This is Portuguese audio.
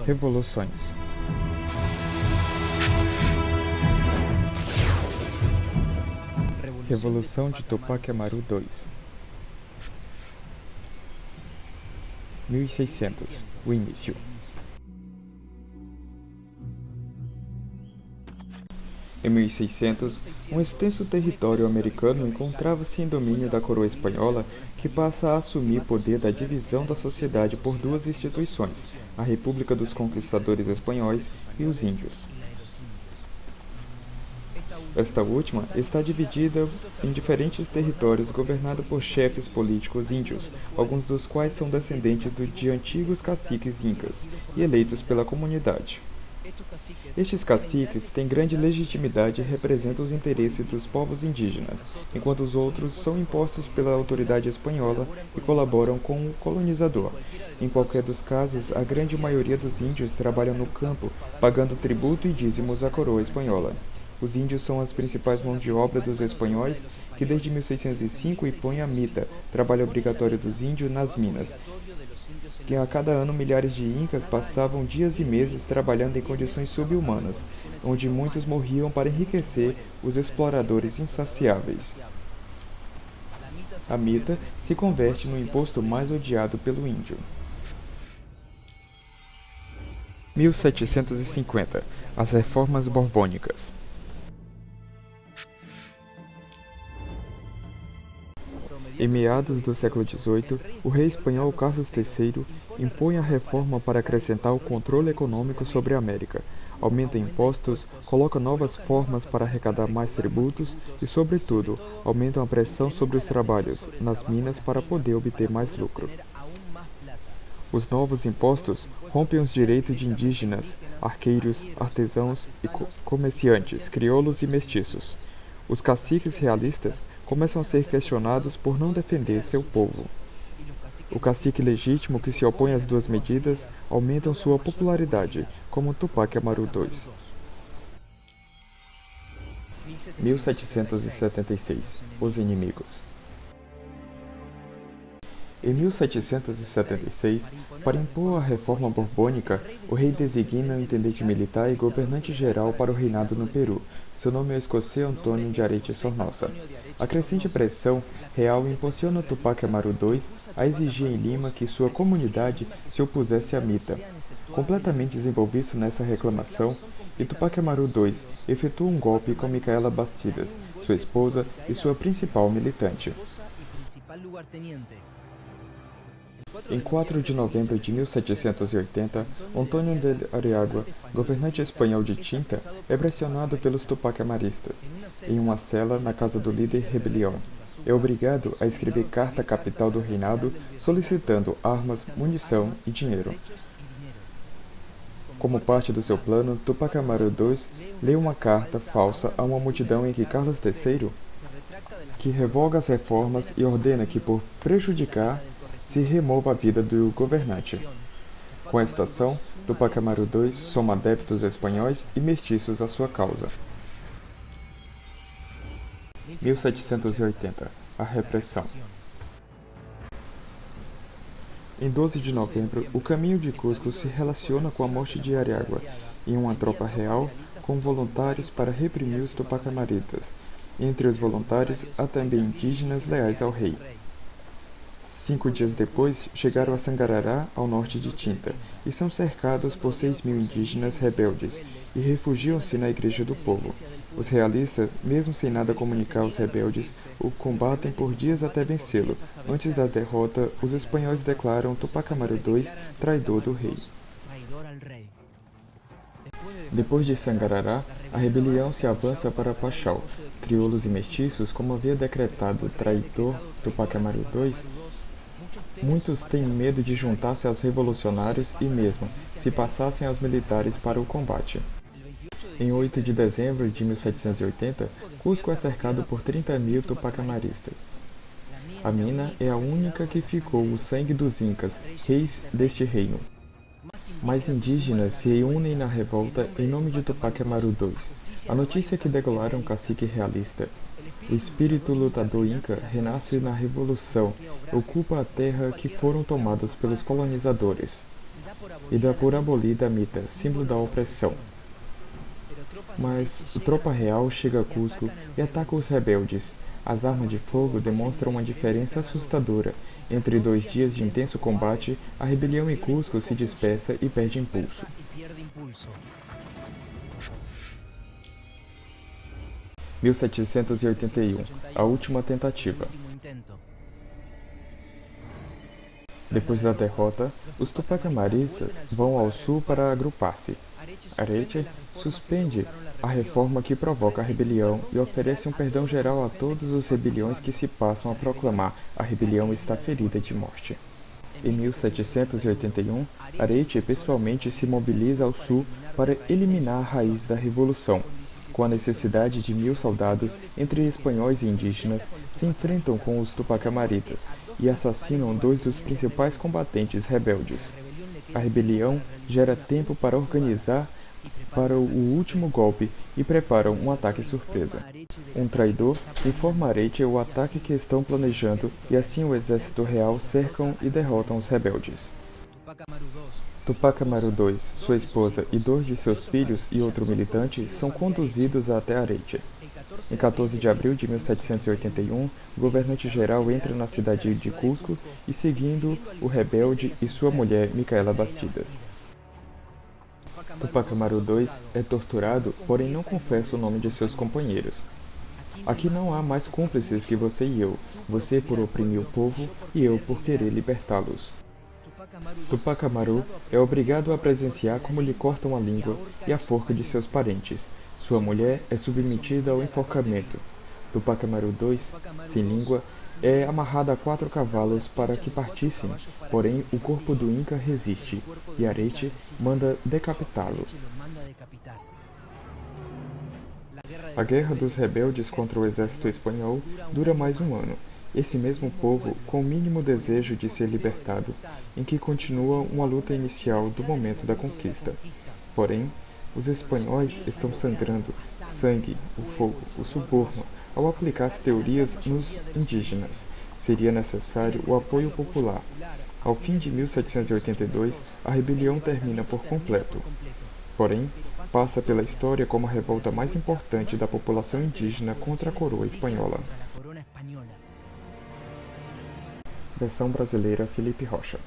Revoluções. Revolução de Tupac Amaru II. 1600. O início. Em 1600, um extenso território americano encontrava-se em domínio da coroa espanhola, que passa a assumir poder da divisão da sociedade por duas instituições, a República dos Conquistadores Espanhóis e os Índios. Esta última está dividida em diferentes territórios governados por chefes políticos índios, alguns dos quais são descendentes de antigos caciques incas e eleitos pela comunidade. Estes caciques têm grande legitimidade e representam os interesses dos povos indígenas, enquanto os outros são impostos pela autoridade espanhola e colaboram com o colonizador. Em qualquer dos casos, a grande maioria dos índios trabalham no campo, pagando tributo e dízimos à coroa espanhola. Os índios são as principais mãos de obra dos espanhóis, que desde 1605 impõem a mita, trabalho obrigatório dos índios nas minas, que a cada ano milhares de incas passavam dias e meses trabalhando em condições subhumanas, onde muitos morriam para enriquecer os exploradores insaciáveis. A mita se converte no imposto mais odiado pelo índio. 1750. As Reformas Borbônicas. Em meados do século XVIII, o rei espanhol Carlos III impõe a reforma para acrescentar o controle econômico sobre a América, aumenta impostos, coloca novas formas para arrecadar mais tributos e, sobretudo, aumenta a pressão sobre os trabalhos nas minas para poder obter mais lucro. Os novos impostos rompem os direitos de indígenas, arqueiros, artesãos e comerciantes, crioulos e mestiços. Os caciques realistas começam a ser questionados por não defender seu povo. O cacique legítimo que se opõe às duas medidas aumenta sua popularidade, como Tupac Amaru II. 1776. Os inimigos. Em 1776, para impor a reforma borbônica, o rei designa o intendente militar e governante-geral para o reinado no Peru. Seu nome é o escocês Antônio de Areche Sornosa. A crescente pressão real impulsiona Tupac Amaru II a exigir em Lima que sua comunidade se opusesse à mita. Completamente desenvolvido nessa reclamação, Tupac Amaru II efetua um golpe com Micaela Bastidas, sua esposa e sua principal militante. Em 4 de novembro de 1780, Antônio de Ariagua, governante espanhol de Tinta, é pressionado pelos Tupac Amaristas, em uma cela na casa do líder rebelião. É obrigado a escrever carta à capital do reinado solicitando armas, munição e dinheiro. Como parte do seu plano, Tupac Amaru II lê uma carta falsa a uma multidão em que Carlos III, que revoga as reformas e ordena que, por prejudicar, se remova a vida do governante. Com esta ação, Tupac Amaru II soma adeptos espanhóis e mestiços à sua causa. 1780. A repressão. Em 12 de novembro, o caminho de Cusco se relaciona com a morte de Ariagua e uma tropa real com voluntários para reprimir os Tupac Amaristas. Entre os voluntários, há também indígenas leais ao rei. 5 dias depois, chegaram a Sangarará, ao norte de Tinta, e são cercados por 6.000 indígenas rebeldes, e refugiam-se na Igreja do Povo. Os realistas, mesmo sem nada comunicar aos rebeldes, o combatem por dias até vencê-lo. Antes da derrota, os espanhóis declaram Tupac Amaru II traidor do rei. Depois de Sangarará, a rebelião se avança para Pachau. Crioulos e mestiços, como havia decretado traidor Tupac Amaru II, muitos têm medo de juntar-se aos revolucionários e mesmo, se passassem aos militares para o combate. Em 8 de dezembro de 1780, Cusco é cercado por 30.000 Tupac Amaristas. A mina é a única que ficou o sangue dos incas, reis deste reino. Mais indígenas se unem na revolta em nome de Tupac Amaru II. A notícia que declaram cacique realista. O espírito lutador inca renasce na revolução, ocupa a terra que foram tomadas pelos colonizadores. e dá por abolida a mita, símbolo da opressão. Mas a tropa real chega a Cusco e ataca os rebeldes. As armas de fogo demonstram uma diferença assustadora. Entre 2 dias de intenso combate, a rebelião em Cusco se dispersa e perde impulso. 1781, a última tentativa. Depois da derrota, os Tupac Amaristas vão ao sul para agrupar-se. Areche suspende a reforma que provoca a rebelião e oferece um perdão geral a todos os rebeliões que se passam a proclamar a rebelião está ferida de morte. Em 1781, Areche pessoalmente se mobiliza ao sul para eliminar a raiz da revolução. Com a necessidade de 1.000 soldados, entre espanhóis e indígenas, se enfrentam com os Tupac Amaritas e assassinam 2 dos principais combatentes rebeldes. A rebelião gera tempo para organizar para o último golpe e preparam um ataque surpresa. Um traidor informa Areche o ataque que estão planejando e assim o exército real cercam e derrotam os rebeldes. Tupac Amaru II, sua esposa e 2 de seus filhos e outro militante são conduzidos até Areche. Em 14 de abril de 1781, o governante-geral entra na cidade de Cusco e seguindo o rebelde e sua mulher Micaela Bastidas. Tupac Amaru II é torturado, porém não confessa o nome de seus companheiros. Aqui não há mais cúmplices que você e eu, você por oprimir o povo e eu por querer libertá-los. Tupac Amaru é obrigado a presenciar como lhe cortam a língua e a forca de seus parentes. Sua mulher é submetida ao enforcamento. Tupac Amaru II, sem língua, é amarrado a 4 cavalos para que partissem, porém o corpo do Inca resiste, e Areche manda decapitá-lo. A guerra dos rebeldes contra o exército espanhol dura mais um ano. Esse mesmo povo, com o mínimo desejo de ser libertado, em que continua uma luta inicial do momento da conquista. Porém, os espanhóis estão sangrando, sangue, o fogo, o suborno, ao aplicar as teorias nos indígenas. Seria necessário o apoio popular. Ao fim de 1782, a rebelião termina por completo. Porém, passa pela história como a revolta mais importante da população indígena contra a coroa espanhola. Versão brasileira Felipe Rocha.